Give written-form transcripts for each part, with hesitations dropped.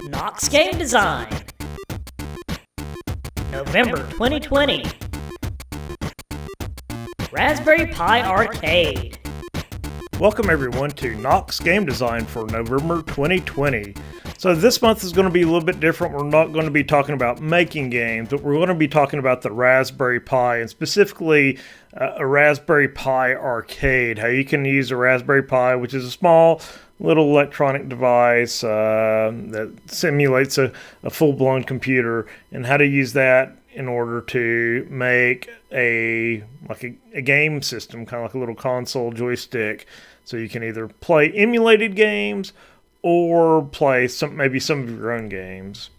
Knox Game Design, November 2020. Raspberry Pi Arcade. Welcome everyone to Knox Game Design for November 2020. So this month is going to be a little bit different. We're not going to be talking about making games, but we're going to be talking about the Raspberry Pi, and specifically a Raspberry Pi Arcade. How you can use a Raspberry Pi, which is a small little electronic device that simulates a full-blown computer, and how to use that in order to make a game system, kind of like a little console joystick, so you can either play emulated games or play maybe some of your own games.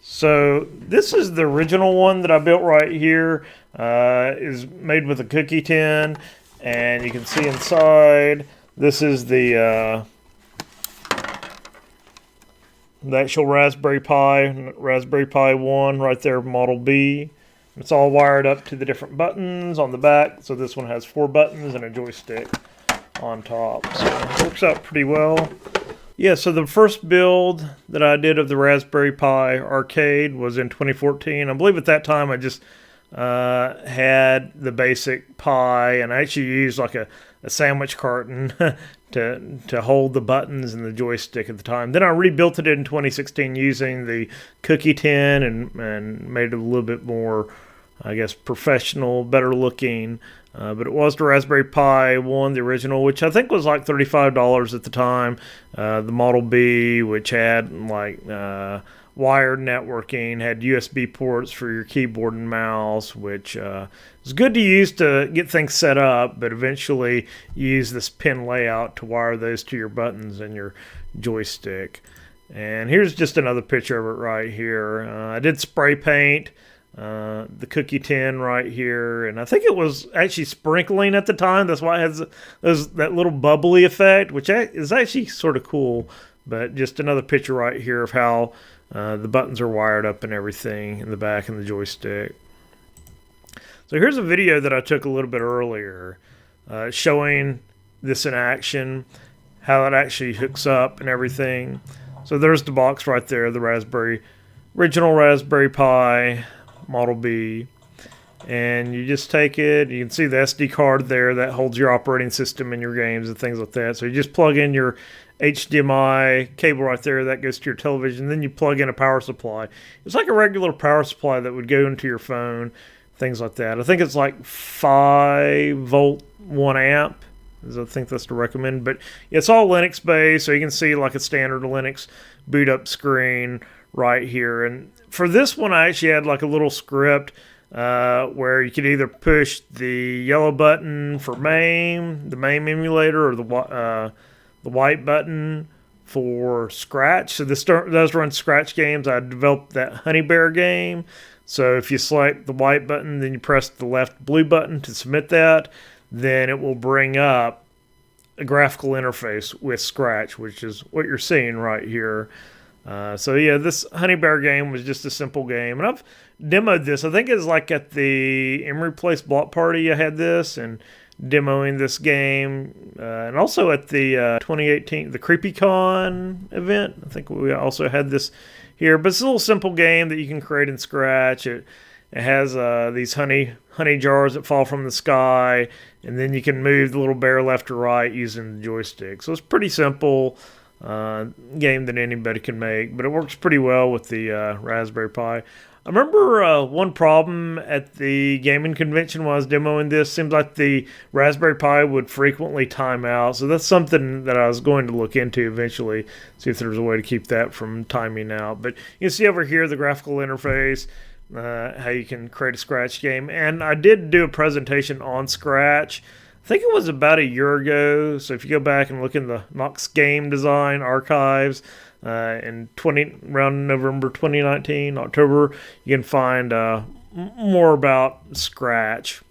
So this is the original one that I built right here. Is made with a cookie tin, and you can see inside. This is the actual Raspberry Pi 1 right there, Model B. It's all wired up to the different buttons on the back. So this one has 4 buttons and a joystick on top. So it works out pretty well. Yeah, so the first build that I did of the Raspberry Pi Arcade was in 2014. I believe at that time I just had the basic Pi, and I actually used like a sandwich carton to hold the buttons and the joystick at the time. Then I rebuilt it in 2016 using the cookie tin and made it a little bit more, I guess, professional, better looking. But it was the Raspberry Pi 1, the original, which I think was like $35 at the time. The Model B, which had like wired networking, had USB ports for your keyboard and mouse, which is good to use to get things set up, but eventually use this pin layout to wire those to your buttons and your joystick. And here's just another picture of it right here. I did spray paint the cookie tin right here, and I think it was actually sprinkling at the time. That's why it has that little bubbly effect, which is actually sort of cool. But just another picture right here of how the buttons are wired up and everything in the back and the joystick. So here's a video that I took a little bit earlier showing this in action, how it actually hooks up and everything. So there's the box right there, the original Raspberry Pi Model B, and you just take it. You can see the SD card there that holds your operating system and your games and things like that. So you just plug in your HDMI cable right there that goes to your television. Then you plug in a power supply. It's like a regular power supply that would go into your phone, things like that. I think it's like 5 volt 1 amp. I think that's the recommend. But it's all Linux based, so you can see like a standard Linux boot up screen right here. And for this one, I actually had like a little script where you could either push the yellow button for MAME, the MAME emulator, or the white button for Scratch. So this does run Scratch games. I developed that Honey Bear game. So if you select the white button, then you press the left blue button to submit that, then it will bring up a graphical interface with Scratch, which is what you're seeing right here. So yeah, this Honey Bear game was just a simple game, and I've demoed this. I think it's like at the Emery Place Block Party I had this, and demoing this game, and also at the 2018 the CreepyCon event. I think we also had this here, but it's a little simple game that you can create in Scratch. It has these honey jars that fall from the sky, and then you can move the little bear left or right using the joystick. So it's pretty simple game that anybody can make, but it works pretty well with the Raspberry Pi. I remember one problem at the gaming convention when I was demoing this. Seems like the Raspberry Pi would frequently time out, so that's something that I was going to look into eventually, see if there's a way to keep that from timing out. But you can see over here the graphical interface, how you can create a Scratch game, and I did do a presentation on Scratch. I think it was about a year ago, so if you go back and look in the Knox Game Design archives in around November 2019, October, you can find more about Scratch.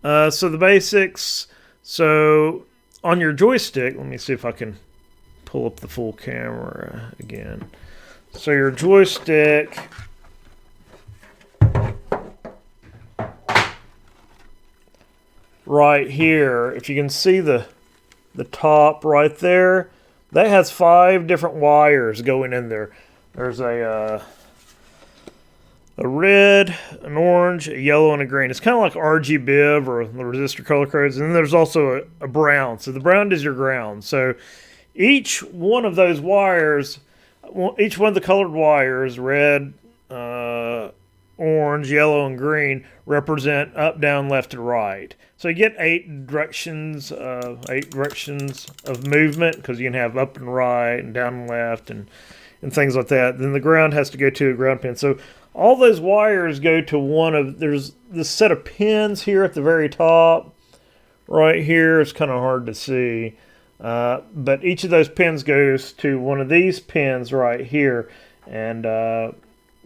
So the basics. So on your joystick, let me see if I can pull up the full camera again. So your joystick right here, if you can see the top right there, That has 5 different wires going in there. There's a red, an orange, a yellow, and a green. It's kind of like RGB or the resistor color codes. And then there's also a brown. So the brown is your ground. So each one of those wires, each one of the colored wires, red, orange, yellow, and green, represent up, down, left, and right. So you get 8 directions of movement, because you can have up and right and down and left and things like that. Then the ground has to go to a ground pin. So all those wires go to one of, there's this set of pins here at the very top. Right here, it's kind of hard to see. But each of those pins goes to one of these pins right here. And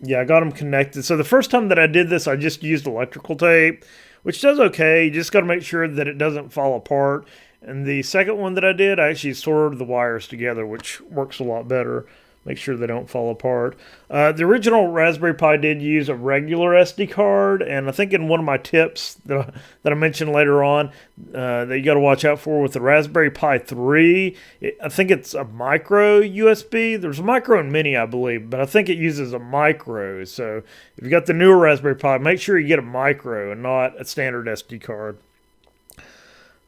yeah, I got them connected. So the first time that I did this, I just used electrical tape, which does okay. You just got to make sure that it doesn't fall apart. And the second one that I did, I actually soldered the wires together, which works a lot better. Make sure they don't fall apart. The original Raspberry Pi did use a regular SD card, and I think in one of my tips that I mentioned later on that you got to watch out for with the Raspberry Pi 3, I think it's a micro USB. There's a micro and mini, I believe, but I think it uses a micro. So if you got the newer Raspberry Pi, make sure you get a micro and not a standard SD card.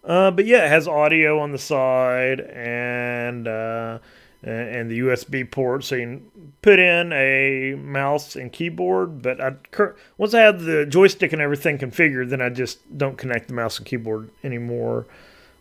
But yeah, it has audio on the side and the USB port, so you can put in a mouse and keyboard. But once I have the joystick and everything configured, then I just don't connect the mouse and keyboard anymore.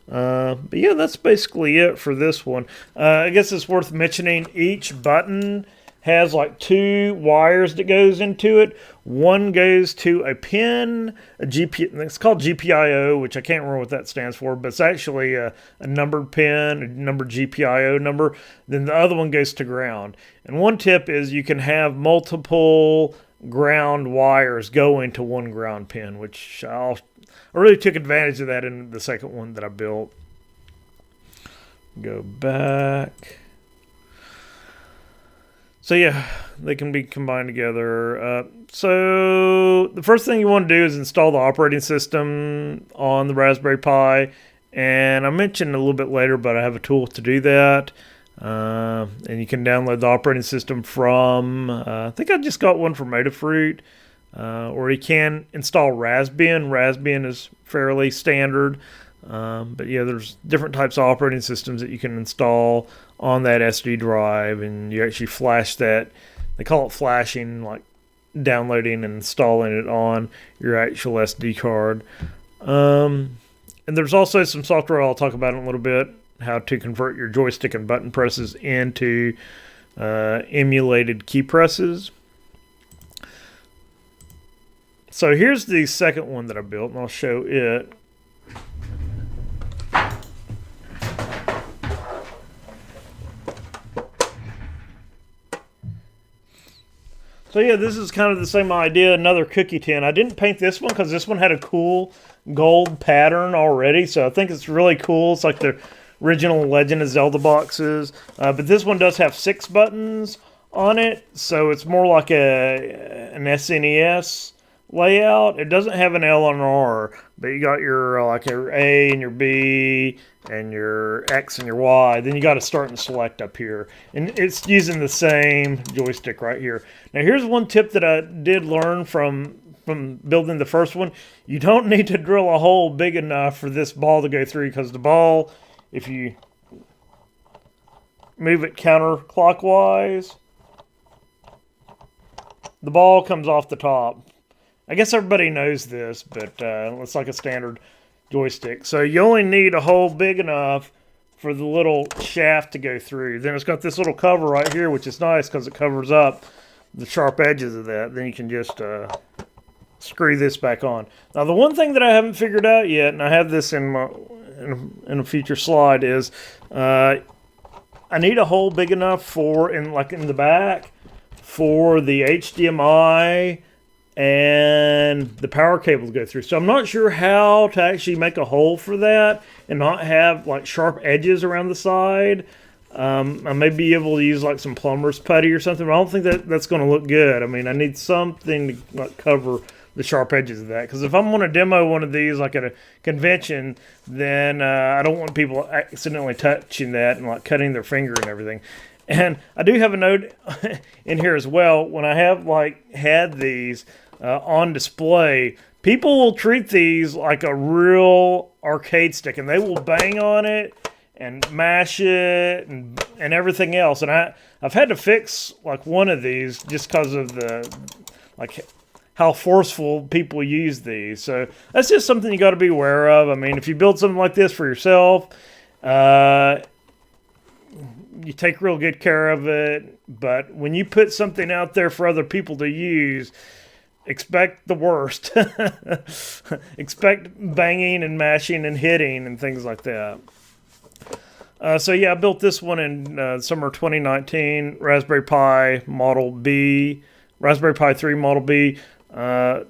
But yeah, that's basically it for this one. I guess it's worth mentioning each button has like 2 wires that goes into it. One goes to a pin, it's called GPIO, which I can't remember what that stands for, but it's actually a numbered pin, a numbered GPIO number. Then the other one goes to ground. And one tip is you can have multiple ground wires go into one ground pin, which I really took advantage of that in the second one that I built. Go back. So yeah, they can be combined together. So the first thing you want to do is install the operating system on the Raspberry Pi. And I mentioned a little bit later, but I have a tool to do that. And you can download the operating system from, I think I just got one from Adafruit. Or you can install Raspbian. Raspbian is fairly standard. But yeah, there's different types of operating systems that you can install on that SD drive, and you actually flash that. They call it flashing, like downloading and installing it on your actual SD card. And there's also some software I'll talk about in a little bit, how to convert your joystick and button presses into emulated key presses. So here's the second one that I built, and I'll show it. So yeah, this is kind of the same idea, another cookie tin. I didn't paint this one because this one had a cool gold pattern already, so I think it's really cool. It's like the original Legend of Zelda boxes. But this one does have 6 buttons on it, so it's more like an SNES layout. It doesn't have an L and an R, but you got your like your A and your B and your X and your Y. Then you got to start and select up here, and it's using the same joystick right here. Now here's one tip that I did learn from building the first one. You don't need to drill a hole big enough for this ball to go through, because the ball, if you move it counterclockwise, the ball comes off the top. I guess everybody knows this, but it's like a standard joystick. So you only need a hole big enough for the little shaft to go through. Then it's got this little cover right here, which is nice because it covers up the sharp edges of that. Then you can just screw this back on. Now the one thing that I haven't figured out yet, and I have this in a future slide, is I need a hole big enough for in the back for the HDMI and the power cable to go through. So I'm not sure how to actually make a hole for that and not have like sharp edges around the side. I may be able to use like some plumber's putty or something, but I don't think that's going to look good. I mean, I need something to like cover the sharp edges of that. Because if I'm going to demo one of these like at a convention, then I don't want people accidentally touching that and like cutting their finger and everything. And I do have a note in here as well. When I have like had these on display, people will treat these like a real arcade stick, and they will bang on it and mash it and everything else. And I've had to fix like one of these just because of the like how forceful people use these. So that's just something you got to be aware of. I mean, if you build something like this for yourself, you take real good care of it. But when you put something out there for other people to use, expect the worst. Expect banging and mashing and hitting and things like that. So yeah, I built this one in summer 2019, Raspberry Pi Model B, Raspberry Pi 3 Model B. A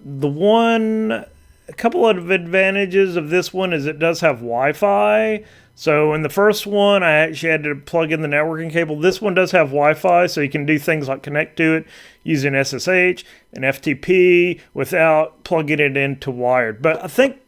couple of advantages of this one is it does have Wi-Fi. So in the first one, I actually had to plug in the networking cable. This one does have Wi-Fi, so you can do things like connect to it using SSH and FTP without plugging it into wired. But I think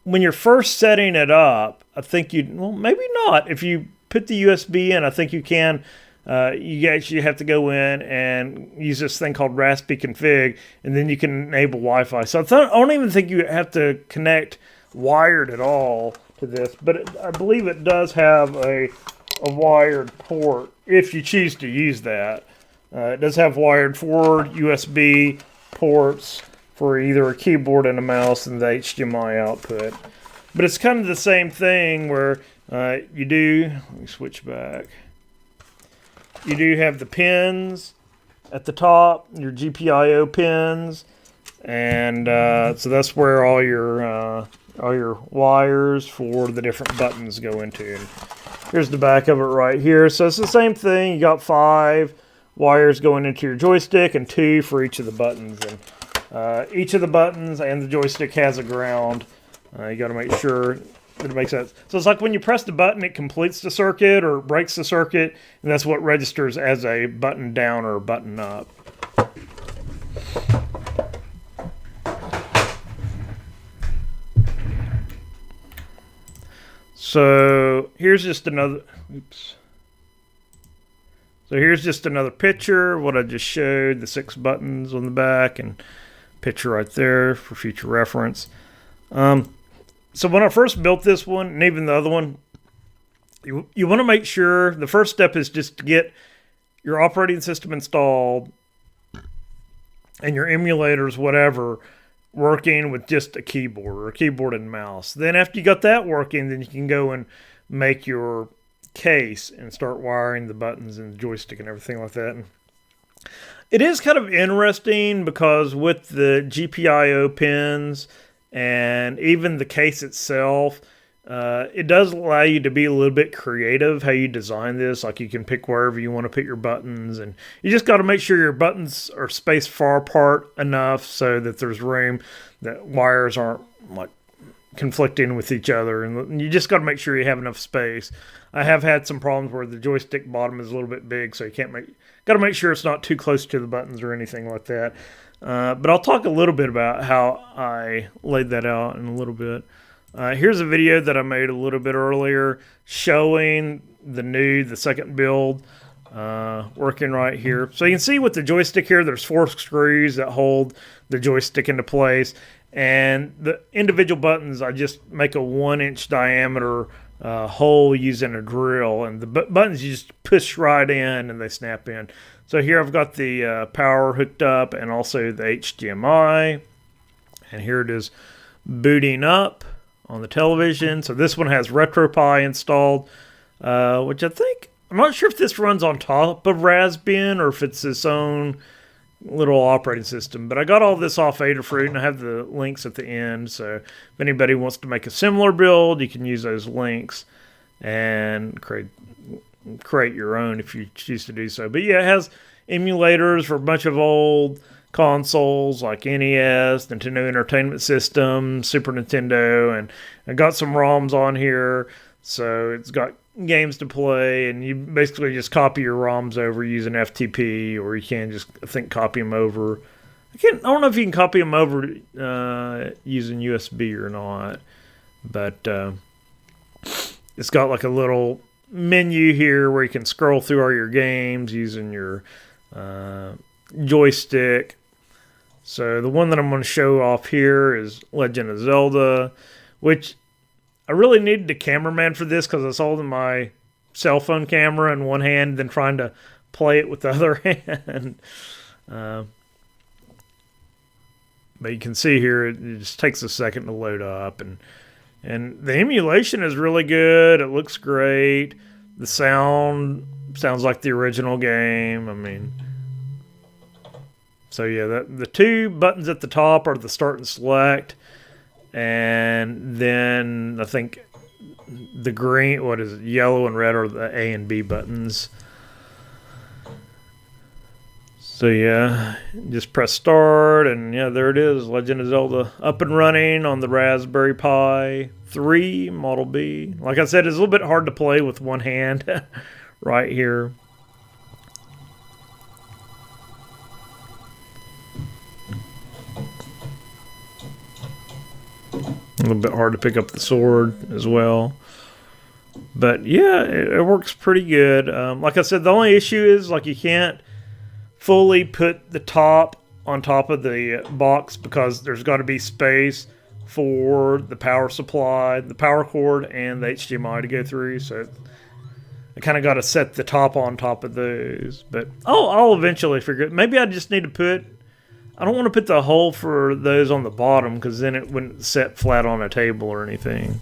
when you're first setting it up, I think maybe not. If you put the USB in, I think you can. You actually have to go in and use this thing called Raspi config, and then you can enable Wi-Fi. So I don't even think you have to connect wired at all to this, but I believe it does have a wired port if you choose to use that. It does have wired 4 USB ports for either a keyboard and a mouse and the HDMI output. But it's kind of the same thing where let me switch back. You do have the pins at the top, your GPIO pins, and so that's where all your wires for the different buttons go into. And here's the back of it right here. So it's the same thing. You got 5 wires going into your joystick and 2 for each of the buttons. And each of the buttons and the joystick has a ground. You got to make sure that it makes sense. So it's like when you press the button, it completes the circuit or breaks the circuit, and that's what registers as a button down or a button up. So here's just another picture of what I just showed, the 6 buttons on the back, and picture right there for future reference. So when I first built this one, and even the other one, you want to make sure, the first step is just to get your operating system installed and your emulators, whatever, working with just a keyboard and mouse. Then after you got that working, then you can go and make your case and start wiring the buttons and the joystick and everything like that. And it is kind of interesting because with the GPIO pins and even the case itself, it does allow you to be a little bit creative how you design this. Like you can pick wherever you want to put your buttons, and you just got to make sure your buttons are spaced far apart enough so that there's room, that wires aren't like conflicting with each other, and you just got to make sure you have enough space. I have had some problems where the joystick bottom is a little bit big, so you got to make sure it's not too close to the buttons or anything like that. But I'll talk a little bit about how I laid that out in a little bit. Here's a video that I made a little bit earlier showing the second build working right here. So you can see with the joystick here, there's 4 screws that hold the joystick into place. And the individual buttons, I just make a 1-inch diameter hole using a drill. And the buttons you just push right in and they snap in. So here I've got the power hooked up and also the HDMI. And here it is booting up on the television. So this one has RetroPie installed, which I'm not sure if this runs on top of Raspbian or if it's its own little operating system. But I got all this off Adafruit, and I have the links at the end. So if anybody wants to make a similar build, you can use those links and create your own if you choose to do so. But yeah, it has emulators for a bunch of old consoles like NES, Nintendo Entertainment System, Super Nintendo, and I got some ROMs on here. So it's got games to play, and you basically just copy your ROMs over using FTP, or you can just, copy them over I don't know if you can copy them over using USB or not, but it's got like a little menu here where you can scroll through all your games using your joystick. So the one that I'm going to show off here is Legend of Zelda, which I really needed a cameraman for this because I was holding my cell phone camera in one hand, then trying to play it with the other hand. But you can see here, it just takes a second to load up. And the emulation is really good. It looks great. The sound sounds like the original game. I mean, so yeah, the two buttons at the top are the start and select. And then I think the green, yellow and red are the A and B buttons. So yeah, just press start, and yeah, there it is, Legend of Zelda up and running on the Raspberry Pi 3 Model B. Like I said, it's a little bit hard to play with one hand right here. A little bit hard to pick up the sword as well. But yeah, it works pretty good. Like I said, the only issue is like you can't fully put the top on top of the box because there's got to be space for the power supply, the power cord, and the HDMI to go through. So I kind of got to set the top on top of those. But I'll eventually figure it. Maybe I just need to put... I don't want to put the hole for those on the bottom because then it wouldn't set flat on a table or anything.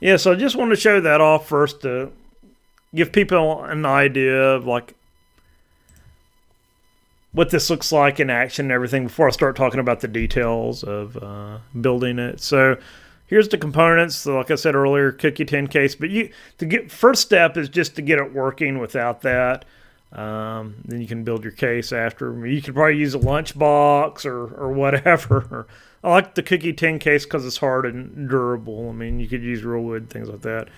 Yeah, so I just want to show that off first to give people an idea of like what this looks like in action and everything before I start talking about the details of building it. So here's the components. So like I said earlier, cookie tin case. But first step is just to get it working without that. Then you can build your case after. You could probably use a lunchbox or whatever. I like the cookie tin case because it's hard and durable. I mean, you could use real wood, things like that.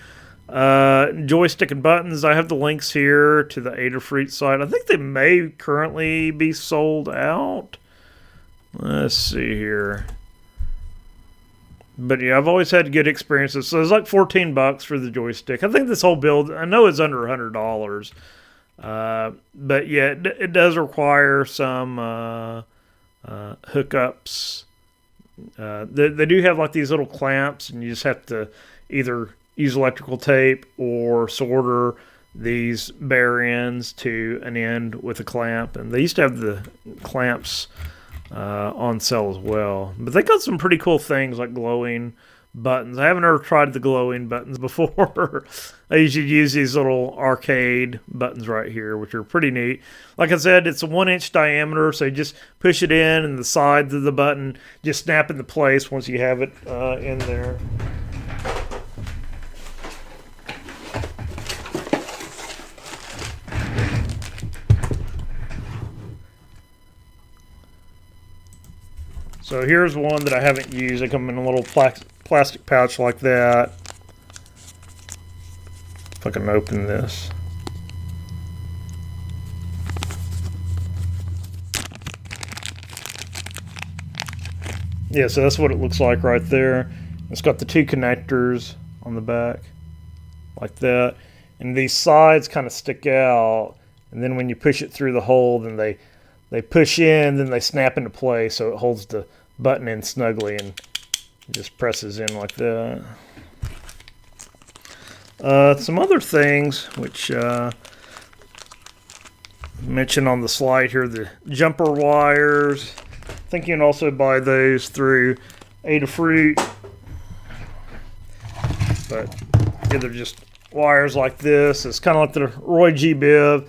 Joystick and buttons. I have the links here to the Adafruit site. I think they may currently be sold out. Let's see here. But yeah, I've always had good experiences. So it's like $14 for the joystick. I think this whole build, I know it's under $100. But yeah, it does require some hookups. They do have like these little clamps, and you just have to either use electrical tape or solder these bearings to an end with a clamp. And they used to have the clamps on sale as well. But they got some pretty cool things like glowing buttons. I haven't ever tried the glowing buttons before. I usually use these little arcade buttons right here, which are pretty neat. Like I said, it's a 1-inch diameter, so you just push it in and the sides of the button just snap into place once you have it in there. So here's one that I haven't used. They come in a little plastic pouch like that. If I can open this. Yeah, so that's what it looks like right there. It's got the two connectors on the back, like that. And these sides kind of stick out. And then when you push it through the hole, then they push in, then they snap into place, so it holds the button in snugly and just presses in like that. Some other things which mentioned on the slide here, the jumper wires. I think you can also buy those through Adafruit. But yeah, they're just wires like this. It's kind of like the Roy G. Biv.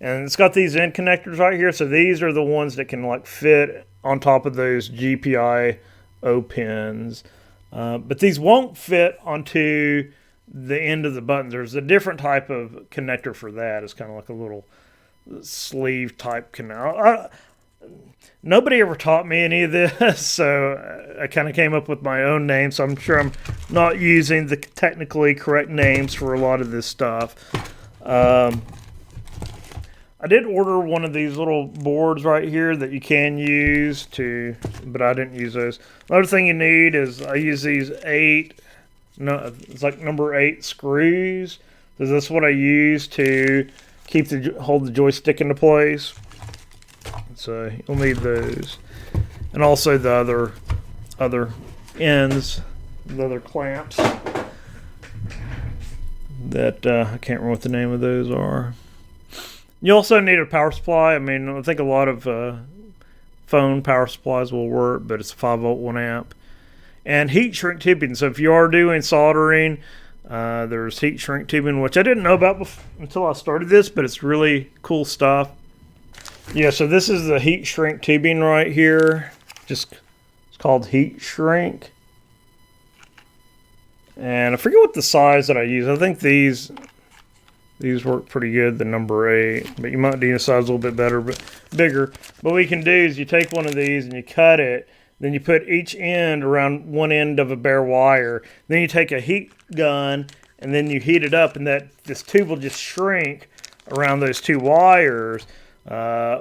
And it's got these end connectors right here. So these are the ones that can like fit on top of those GPIO pins. But these won't fit onto the end of the button. There's a different type of connector for that. It's kind of like a little sleeve type connector. nobody ever taught me any of this, so I kind of came up with my own name, so I'm sure I'm not using the technically correct names for a lot of this stuff. I did order one of these little boards right here that you can use but I didn't use those. Another thing you need is, I use these it's like number 8 screws. So that's what I use to hold the joystick into place. So you'll need those, and also the other ends, the other clamps. That I can't remember what the name of those are. You also need a power supply. I mean, I think a lot of phone power supplies will work, but it's a 5-volt 1 amp. And heat shrink tubing. So if you are doing soldering, there's heat shrink tubing, which I didn't know about until I started this, but it's really cool stuff. Yeah, so this is the heat shrink tubing right here. It's called heat shrink. And I forget what the size that I use. I think these work pretty good, the number 8, but you might need a size a little bit bigger. But what you can do is you take one of these and you cut it, then you put each end around one end of a bare wire. Then you take a heat gun and then you heat it up, and this tube will just shrink around those 2 wires,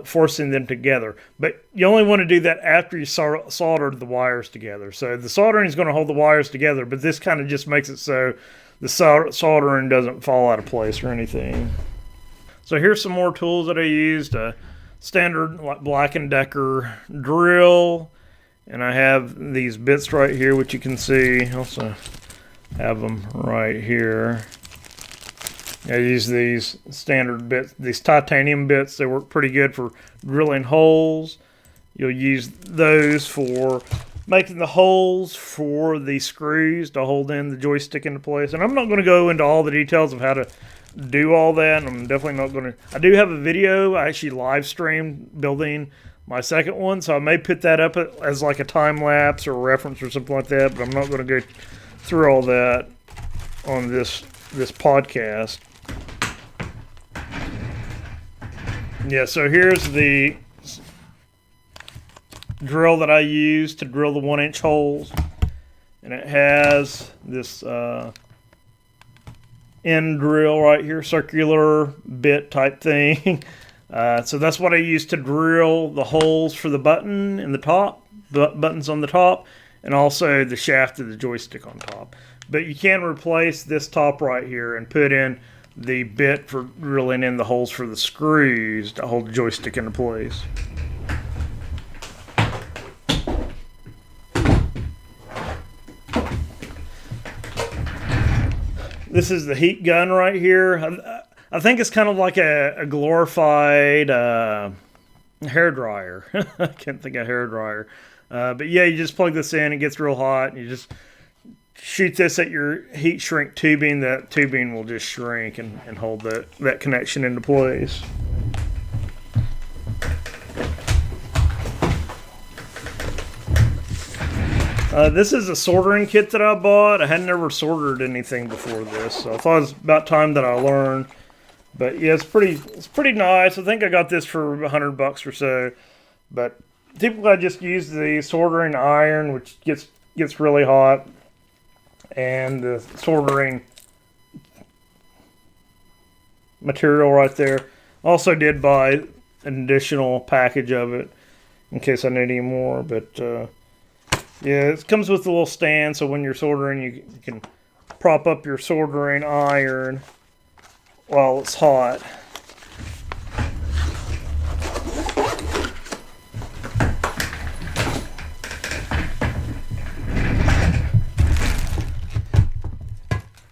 forcing them together. But you only want to do that after you soldered the wires together. So the soldering is going to hold the wires together, but this kind of just makes it so the soldering doesn't fall out of place or anything. So here's some more tools that I used. A standard Black & Decker drill, and I have these bits right here, which you can see. I also have them right here. I use these standard bits, these titanium bits. They work pretty good for drilling holes. You'll use those for making the holes for the screws to hold in the joystick into place. And I'm not going to go into all the details of how to do all that. I'm definitely not going to. I do have a video. I actually live streamed building my second one, so I may put that up as like a time lapse or a reference or something like that, but I'm not going to go through all that on this podcast. Yeah, so here's the drill that I use to drill the 1-inch holes, and it has this end drill right here, circular bit type thing. So that's what I use to drill the holes for the button in the top, the buttons on the top, and also the shaft of the joystick on top. But you can replace this top right here and put in the bit for drilling in the holes for the screws to hold the joystick into place. This is the heat gun right here. I think it's kind of like a glorified hair dryer. I can't think of hair dryer. But yeah, you just plug this in, it gets real hot, and you just shoot this at your heat shrink tubing. That tubing will just shrink and hold that connection into place. This is a soldering kit that I bought. I had never soldered anything before this, so I thought it was about time that I learned. But yeah, it's pretty nice. I think I got this for $100 or so. But typically I just use the soldering iron, which gets really hot, and the soldering material right there. Also did buy an additional package of it in case I need any more. But yeah, it comes with a little stand, so when you're soldering, you can prop up your soldering iron while it's hot.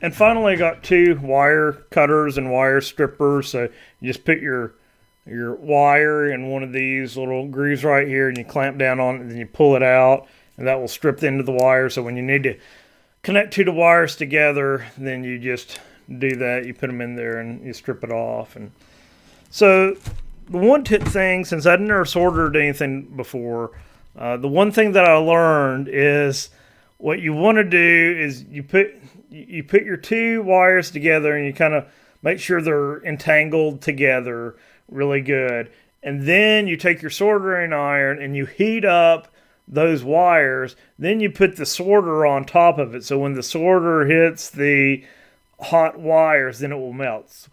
And finally, I got 2 wire cutters and wire strippers. So you just put your wire in one of these little grooves right here, and you clamp down on it, and then you pull it out, and that will strip the end of the wire. So when you need to connect 2 wires together, then you just do that. You put them in there and you strip it off. And so the one thing, since I'd never soldered anything before, the one thing that I learned is what you want to do is you put your 2 wires together, and you kind of make sure they're entangled together really good. and then you take your soldering iron and you heat up those wires. Then you put the sorter on top of it. So when the sorter hits the hot wires, then it will melt.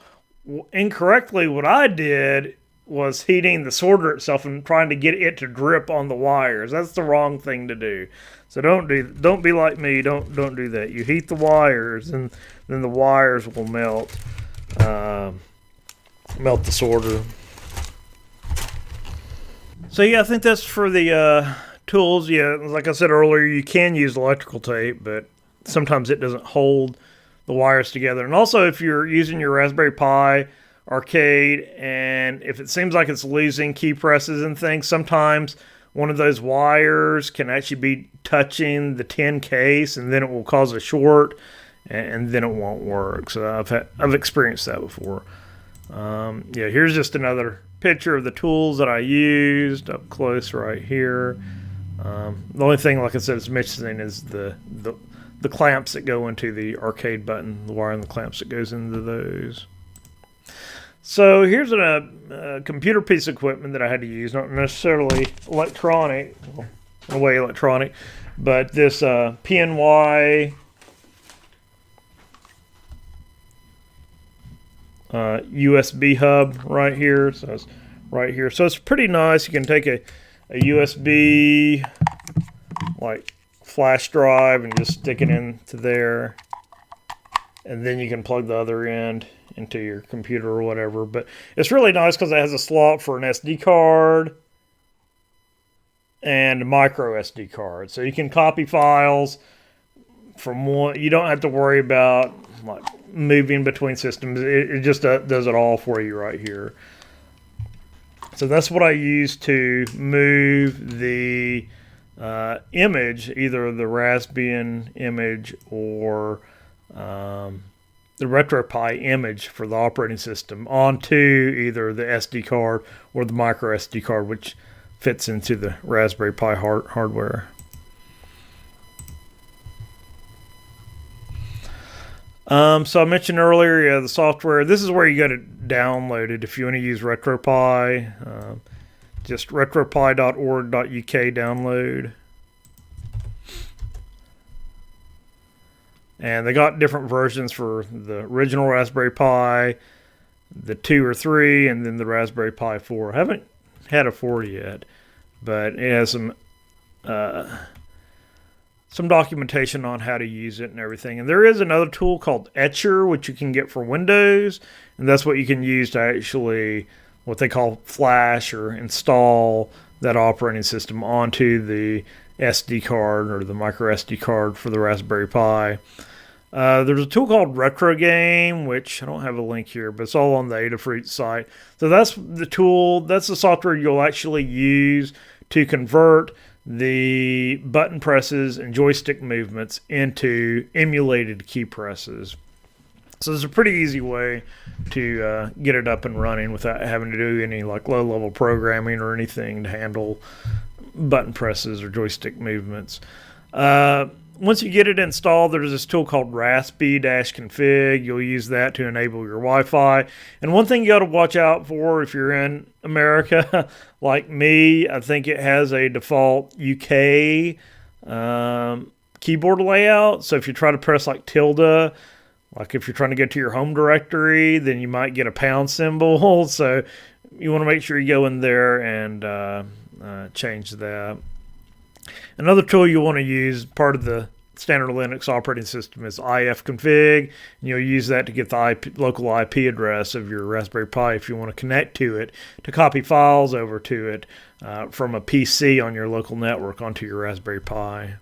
Incorrectly, what I did was heating the sorter itself and trying to get it to drip on the wires. That's the wrong thing to do. So don't be like me. Don't do that. You heat the wires, and then the wires will melt the sorter. So yeah, I think that's for the tools. Yeah, like I said earlier, you can use electrical tape, but sometimes it doesn't hold the wires together. And also, if you're using your Raspberry Pi Arcade, and if it seems like it's losing key presses and things, sometimes one of those wires can actually be touching the tin case, and then it will cause a short, and then it won't work. So I've experienced that before. Yeah, here's just another picture of the tools that I used up close right here. The only thing, like I said, it's missing is the clamps that go into the arcade button, the wire and the clamps that goes into those. So here's a computer piece of equipment that I had to use, not necessarily electronic, well, in a way electronic, but this PNY USB hub right here. So it's right here. So it's pretty nice. You can take a USB like flash drive and just stick it into there, and then you can plug the other end into your computer or whatever. But it's really nice because it has a slot for an SD card and a micro SD card, so you can copy files from one. You don't have to worry about like moving between systems. It just does it all for you right here. So that's what I use to move the image, either the Raspbian image or the RetroPie image for the operating system, onto either the SD card or the micro SD card, which fits into the Raspberry Pi hardware. So I mentioned earlier, the software. This is where you got it downloaded if you want to use RetroPie. Just retropie.org.uk download. And they got different versions for the original Raspberry Pi, the 2 or 3, and then the Raspberry Pi 4. I haven't had a 4 yet, but it has some documentation on how to use it and everything. And there is another tool called Etcher, which you can get for Windows, and that's what you can use to actually, what they call flash or install that operating system onto the SD card or the micro SD card for the Raspberry Pi. There's a tool called Retrogame, which I don't have a link here, but it's all on the Adafruit site. So that's the tool, that's the software you'll actually use to convert the button presses and joystick movements into emulated key presses. So there's a pretty easy way to get it up and running without having to do any like low-level programming or anything to handle button presses or joystick movements. Once you get it installed, there's this tool called raspi-config. You'll use that to enable your Wi-Fi. And one thing you got to watch out for if you're in America, like me, I think it has a default UK keyboard layout. So if you try to press like tilde, like if you're trying to get to your home directory, then you might get a pound symbol. So you want to make sure you go in there and change that. Another tool you want to use, part of the standard Linux operating system, is ifconfig. And you'll use that to get the local IP address of your Raspberry Pi if you want to connect to it, to copy files over to it from a PC on your local network onto your Raspberry Pi.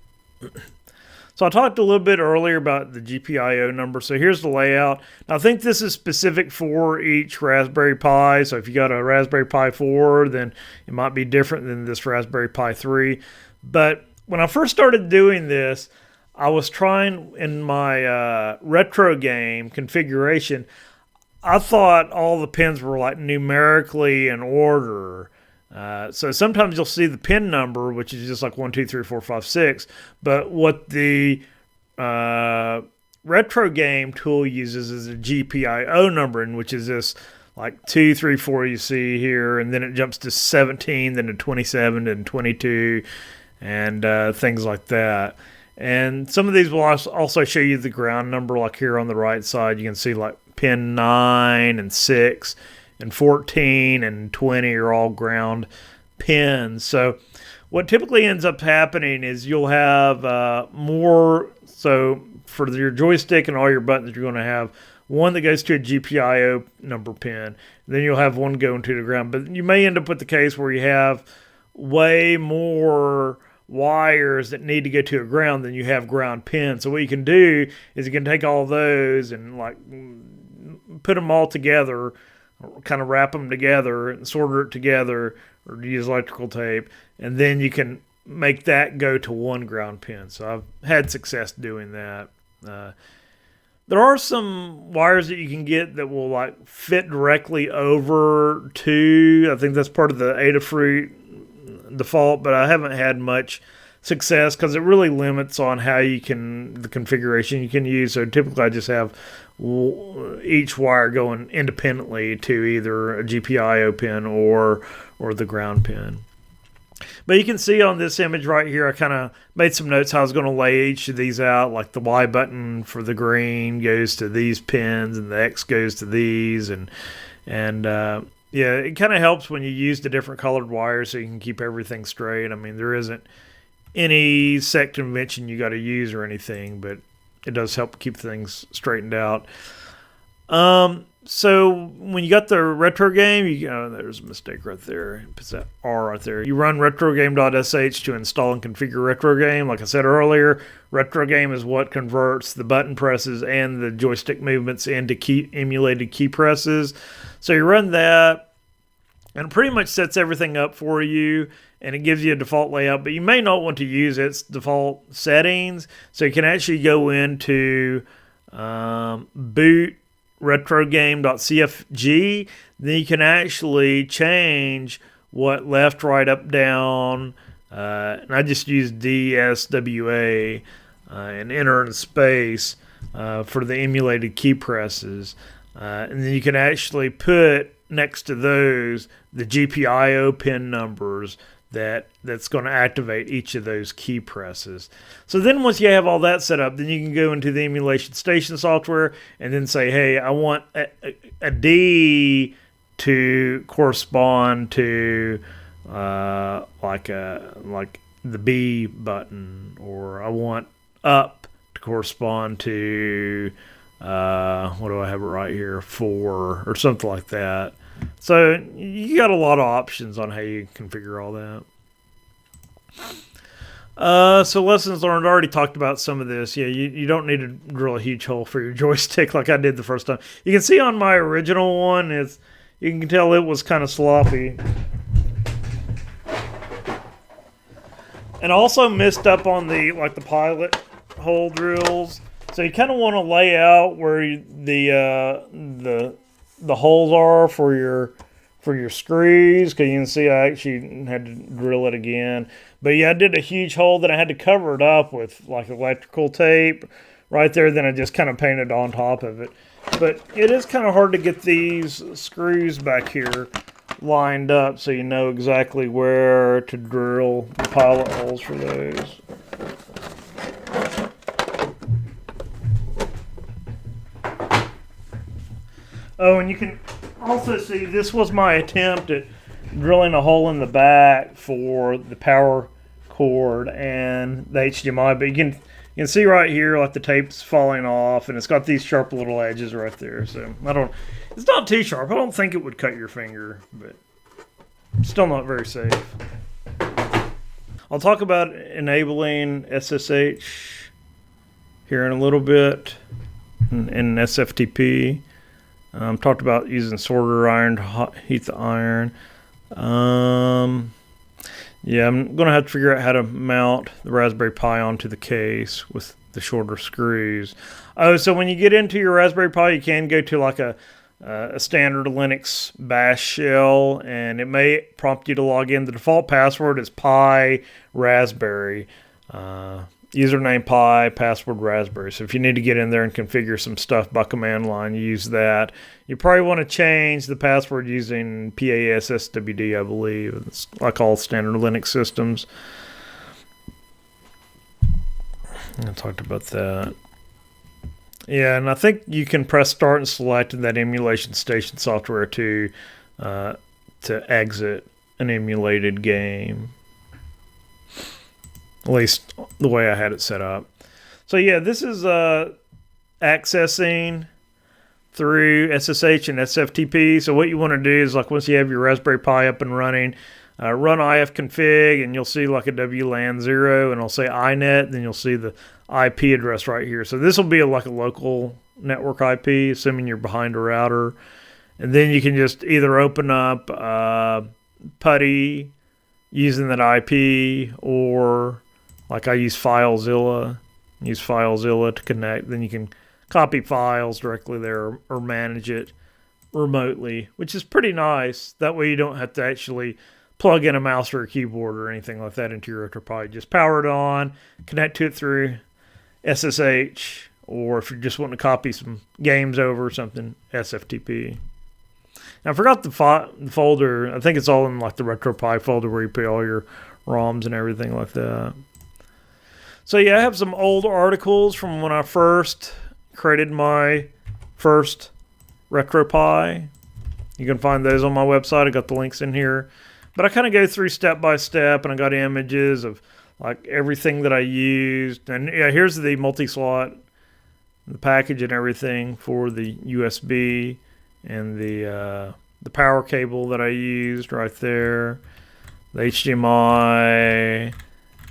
So I talked a little bit earlier about the GPIO number. So here's the layout. Now, I think this is specific for each Raspberry Pi. So if you got a Raspberry Pi 4, then it might be different than this Raspberry Pi 3. But when I first started doing this, I was trying in my Retrogame configuration, I thought all the pins were like numerically in order. So sometimes you'll see the pin number, which is just like 1, 2, 3, 4, 5, 6. But what the Retrogame tool uses is a GPIO numbering, which is this like 2, 3, 4 you see here, and then it jumps to 17, then to 27, then 22, and things like that. And some of these will also show you the ground number, like here on the right side. You can see like pin 9 and 6 and 14 and 20 are all ground pins. So what typically ends up happening is you'll have more. So for your joystick and all your buttons, you're going to have one that goes to a GPIO number pin. Then you'll have one going to the ground. But you may end up with the case where you have way more wires that need to go to a ground than you have ground pins. So what you can do is you can take all those and like put them all together, kind of wrap them together and solder it together, or use electrical tape, and then you can make that go to one ground pin. So I've had success doing that. There are some wires that you can get that will like fit directly over to, I think that's part of the Adafruit default, but I haven't had much success because it really limits on how you can, the configuration you can use. So typically I just have each wire going independently to either a GPIO pin or the ground pin. But you can see on this image right here, I kind of made some notes how I was going to lay each of these out. Like the Y button for the green goes to these pins, and the X goes to these, and yeah, it kind of helps when you use the different colored wires so you can keep everything straight. I mean, there isn't any set convention you got to use or anything, but it does help keep things straightened out. So when you got the Retrogame, there's a mistake right there. It puts that R right there. You run retrogame.sh to install and configure Retrogame. Like I said earlier, Retrogame is what converts the button presses and the joystick movements into emulated key presses. So you run that, and it pretty much sets everything up for you, and it gives you a default layout, but you may not want to use its default settings. So you can actually go into boot retrogame.cfg. Then you can actually change what left, right, up, down, and I just use DSWA and enter in space for the emulated key presses. And then you can actually put next to those the GPIO pin numbers that's going to activate each of those key presses. So then once you have all that set up, then you can go into the emulation station software and then say, hey, I want a D to correspond to like the B button, or I want up to correspond to what do I have it right here, 4 or something like that. So you got a lot of options on how you configure all that. So lessons learned, I already talked about some of this. Yeah, you don't need to drill a huge hole for your joystick like I did the first time. You can see on my original one, you can tell it was kind of sloppy. And I also missed up on the pilot hole drills. So you kind of want to lay out where the holes are for your screws, because you can see I actually had to drill it again. But yeah, I did a huge hole that I had to cover it up with like electrical tape right there. Then I just kind of painted on top of it. But it is kind of hard to get these screws back here lined up so you know exactly where to drill the pilot holes for those. Oh, and you can also see this was my attempt at drilling a hole in the back for the power cord and the HDMI. But you can see right here like the tape's falling off, and it's got these sharp little edges right there. So it's not too sharp. I don't think it would cut your finger, but still not very safe. I'll talk about enabling SSH here in a little bit in SFTP. Talked about using solder iron to heat the iron. Yeah, I'm going to have to figure out how to mount the Raspberry Pi onto the case with the shorter screws. Oh, so when you get into your Raspberry Pi, you can go to like a standard Linux bash shell, and it may prompt you to log in. The default password is Pi Raspberry. username Pi, password Raspberry. So if you need to get in there and configure some stuff by command line, you use that. You probably want to change the password using PASSWD, I believe. It's like all standard Linux systems. I talked about that. Yeah, and I think you can press start and select in that emulation station software to exit an emulated game. At least the way I had it set up. So yeah, this is accessing through SSH and SFTP. So what you want to do is, like, once you have your Raspberry Pi up and running, run ifconfig, and you'll see like a WLAN 0, and it'll say iNet, then you'll see the IP address right here. So this will be like a local network IP, assuming you're behind a router. And then you can just either open up PuTTY using that IP, or like I use FileZilla. Use FileZilla to connect. Then you can copy files directly there or manage it remotely, which is pretty nice. That way you don't have to actually plug in a mouse or a keyboard or anything like that into your RetroPie. Just power it on, connect to it through SSH, or if you're just wanting to copy some games over or something, SFTP. Now, I forgot the folder. I think it's all in like the RetroPie folder where you put all your ROMs and everything like that. So yeah, I have some old articles from when I first created my first RetroPie. You can find those on my website. I got the links in here. But I kind of go through step by step, and I got images of like everything that I used. And yeah, here's the multi-slot, the package and everything for the USB, and the power cable that I used right there, the HDMI,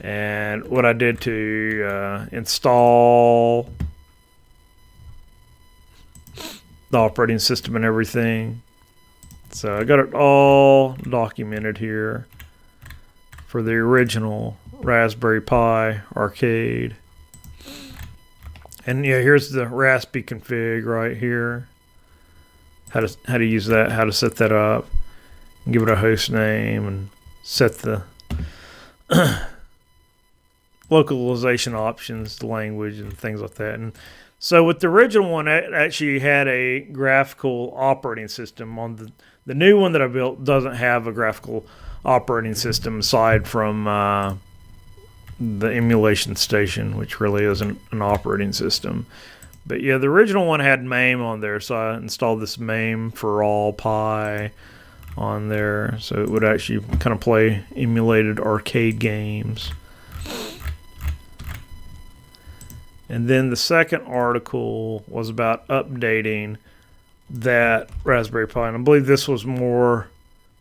and what I did to install the operating system and everything. So I got it all documented here for the original Raspberry Pi arcade. And yeah, here's the Raspy config right here. How to use that, how to set that up, and give it a host name, and set the localization options, the language, and things like that. And so with the original one, it actually had a graphical operating system. On the new one that I built doesn't have a graphical operating system aside from the emulation station, which really isn't an operating system. But yeah, the original one had MAME on there, so I installed this MAME for all Pi on there, so it would actually kind of play emulated arcade games. And then the second article was about updating that Raspberry Pi, and I believe this was more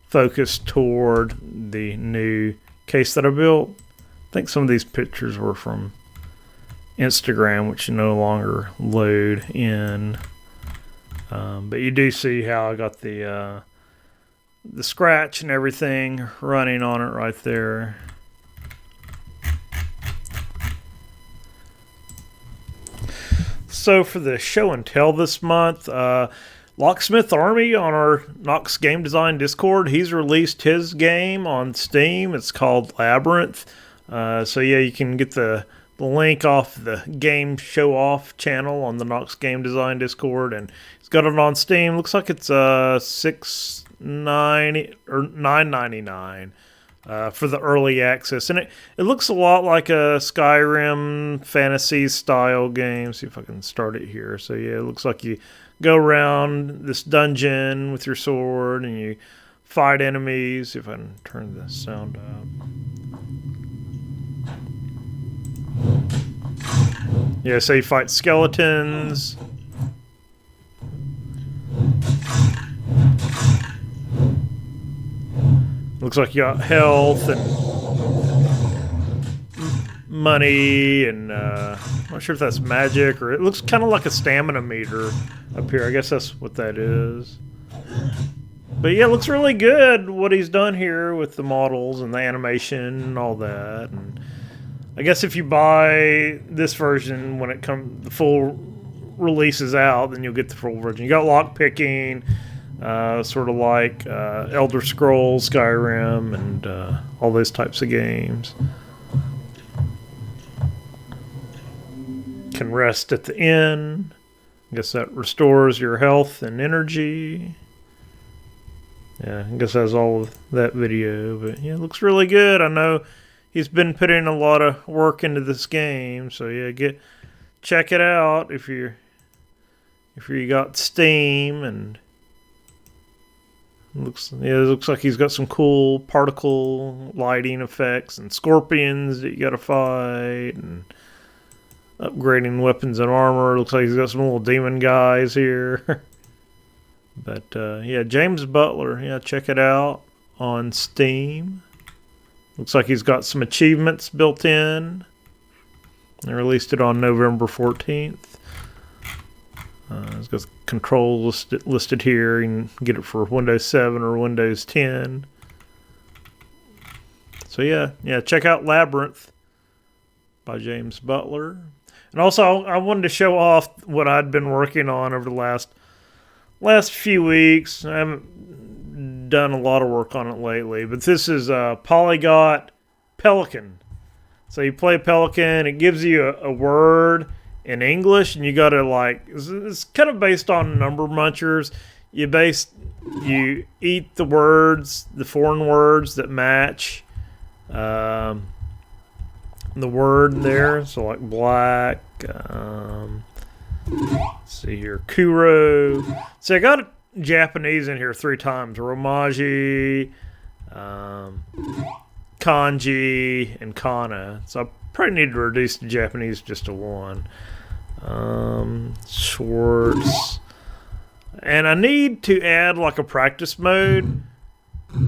focused toward the new case that I built. I think some of these pictures were from Instagram, which you no longer load in. But you do see how I got the scratch and everything running on it right there. So for the show and tell this month, Locksmith Army on our Knox Game Design Discord, he's released his game on Steam. It's called Labyrinth. So yeah, you can get the link off the Game Show Off channel on the Knox Game Design Discord, and he's got it on Steam. Looks like it's $6.90 or $9.99 for the early access, and it looks a lot like a Skyrim fantasy style game. See if I can start it here. So yeah, it looks like you go around this dungeon with your sword and you fight enemies. See if I can turn the sound up. Yeah, so you fight skeletons. Looks like you got health and money, and I'm not sure if that's magic, or it looks kind of like a stamina meter up here. I guess that's what that is. But yeah, it looks really good what he's done here with the models and the animation and all that. And I guess if you buy this version when the full release is out, then you'll get the full version. You got lock picking, sort of like Elder Scrolls, Skyrim, and all those types of games. Can rest at the end. I guess that restores your health and energy. Yeah, I guess that's all of that video. But yeah, it looks really good. I know he's been putting a lot of work into this game. So yeah, check it out if you got Steam. And it looks like he's got some cool particle lighting effects and scorpions that you gotta fight, and upgrading weapons and armor. Looks like he's got some little demon guys here. But yeah, James Butler. Yeah, check it out on Steam. Looks like he's got some achievements built in. They released it on November 14th. It's got controls listed here. You can get it for Windows 7 or Windows 10. So yeah, check out Labyrinth by James Butler. And also, I wanted to show off what I'd been working on over the last few weeks. I haven't done a lot of work on it lately, but this is Polygot Pelican. So you play Pelican, it gives you a word in English, and you got to it's kind of based on number munchers. You eat the words, the foreign words that match the word there. So like black, let's see here, Kuro. So I got Japanese in here 3 times. Romaji, Kanji, and Kana. So I probably need to reduce the Japanese just to 1. Schwartz. And I need to add like a practice mode,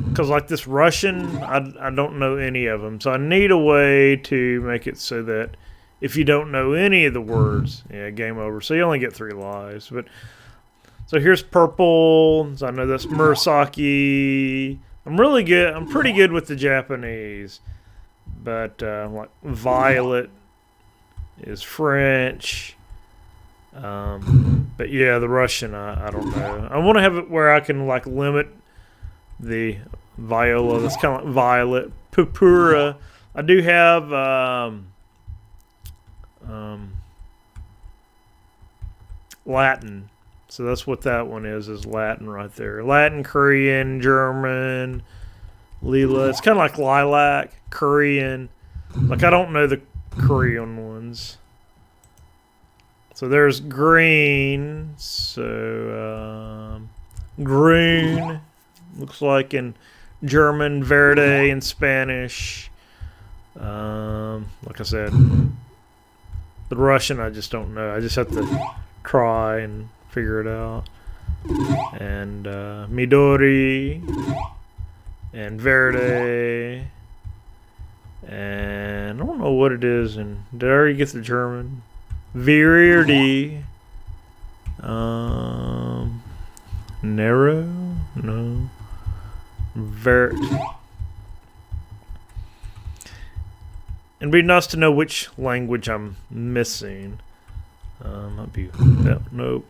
because like this Russian, I don't know any of them. So I need a way to make it so that if you don't know any of the words, yeah, game over. So you only get 3 lives. But so here's purple. So I know that's Murasaki. I'm pretty good with the Japanese. But like violet is French. But yeah, the Russian, I don't know. I want to have it where I can like limit the viola. That's kind of like violet. Purpura. I do have Latin. So that's what that one is Latin right there. Latin, Korean, German, Lila. It's kind of like lilac, Korean. Like I don't know the Korean ones. So there's green. So green looks like in German, verde in Spanish. Like I said, the Russian I just don't know. I just have to try and figure it out. And Midori and verde. And I don't know what it is. And did I already get the German? Verde. Narrow? No. Vert. It'd be nice to know which language I'm missing. Might be that. Nope.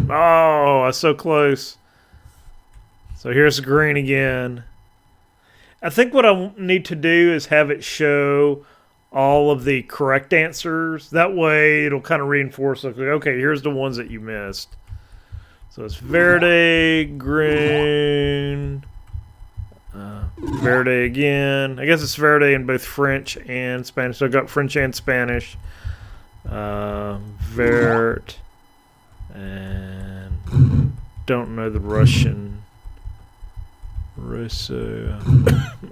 Oh, that's so close. So here's green again. I think what I need to do is have it show all of the correct answers. That way it'll kind of reinforce, like, okay, here's the ones that you missed. So it's verde, green, verde again. I guess it's verde in both French and Spanish. So I got French and Spanish. Vert. And don't know the Russian. Russo.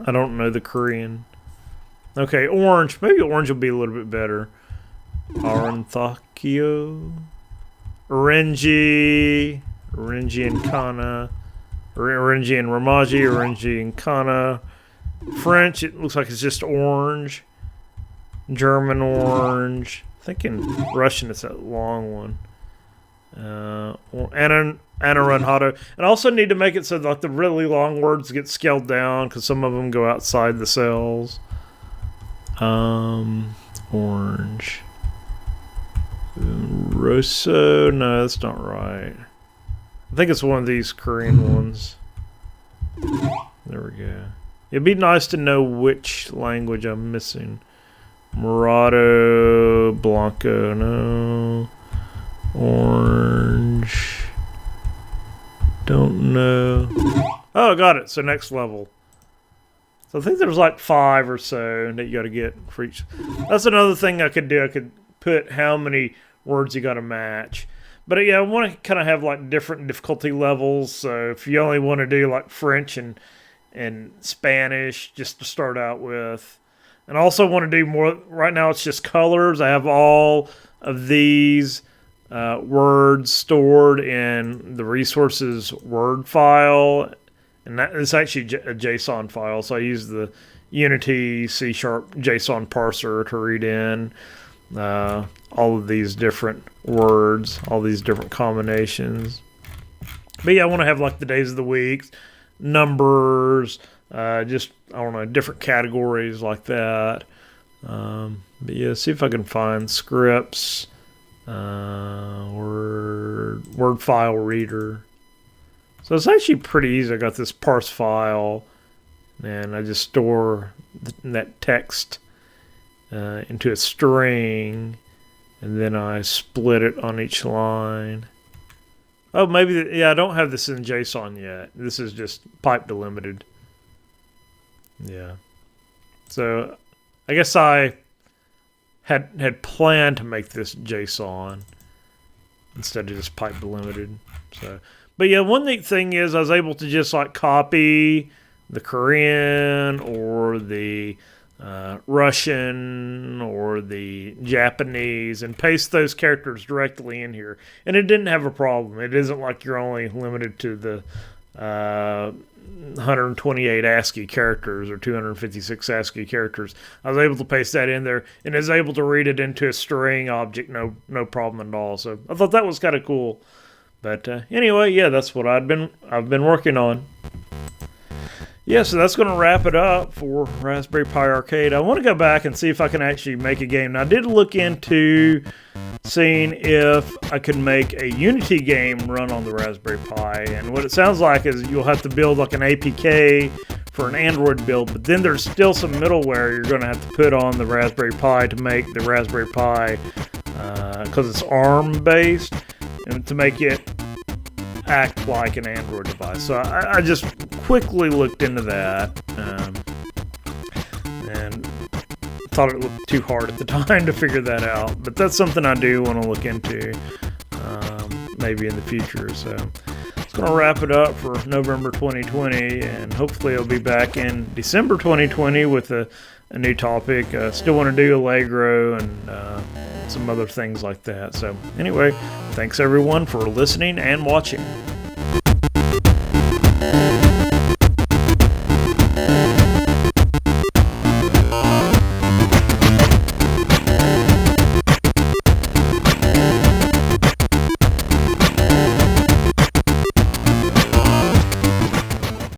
I don't know the Korean. Okay, orange. Maybe orange will be a little bit better. Aranthakio. Orangi. Orangi and Kana. Orangi and Ramaji. Orangi and Kana. French, it looks like it's just orange. German orange. I think in Russian it's that long one. Anaranjado. And I also need to make it so that like the really long words get scaled down, because some of them go outside the cells. Orange. Rosso. No, that's not right. I think it's one of these Korean ones. There we go. It'd be nice to know which language I'm missing. Morado, Blanco, no. Orange. Don't know. Oh, I got it. So next level. So I think there's like 5 or so that you got to get for each. That's another thing I could do. I could put how many words you got to match. But yeah, I want to kind of have like different difficulty levels. So if you only want to do like French and Spanish just to start out with. And I also want to do more. Right now it's just colors. I have all of these words stored in the resources Word file. And that is actually a JSON file. So I use the Unity C# JSON parser to read in all of these different words, all these different combinations. But yeah, I want to have like the days of the week, numbers, just, I don't know, different categories like that. But yeah, see if I can find scripts, word file reader. So it's actually pretty easy. I got this parse file, and I just store that text into a string, and then I split it on each line. Oh, maybe, yeah, I don't have this in JSON yet. This is just pipe delimited. Yeah. So I guess I had planned to make this JSON instead of just pipe delimited. So, but yeah, one neat thing is I was able to just like copy the Korean or the Russian or the Japanese and paste those characters directly in here. And it didn't have a problem. It isn't like you're only limited to the 128 ASCII characters or 256 ASCII characters. I was able to paste that in there and is able to read it into a string object, no problem at all. So I thought that was kind of cool. But anyway, yeah, that's what I've been working on. Yeah, so that's going to wrap it up for Raspberry Pi Arcade. I want to go back and see if I can actually make a game. Now, I did look into seeing if I could make a Unity game run on the Raspberry Pi. And what it sounds like is you'll have to build like an APK for an Android build, but then there's still some middleware you're going to have to put on the Raspberry Pi to make the Raspberry Pi, because it's ARM-based, and to make it act like an Android device. So I just quickly looked into that and thought it looked too hard at the time to figure that out. But that's something I do want to look into maybe in the future. So it's going to wrap it up for November 2020, and hopefully I'll be back in December 2020 with a new topic. Still want to do Allegro and some other things like that. So anyway, thanks everyone for listening and watching.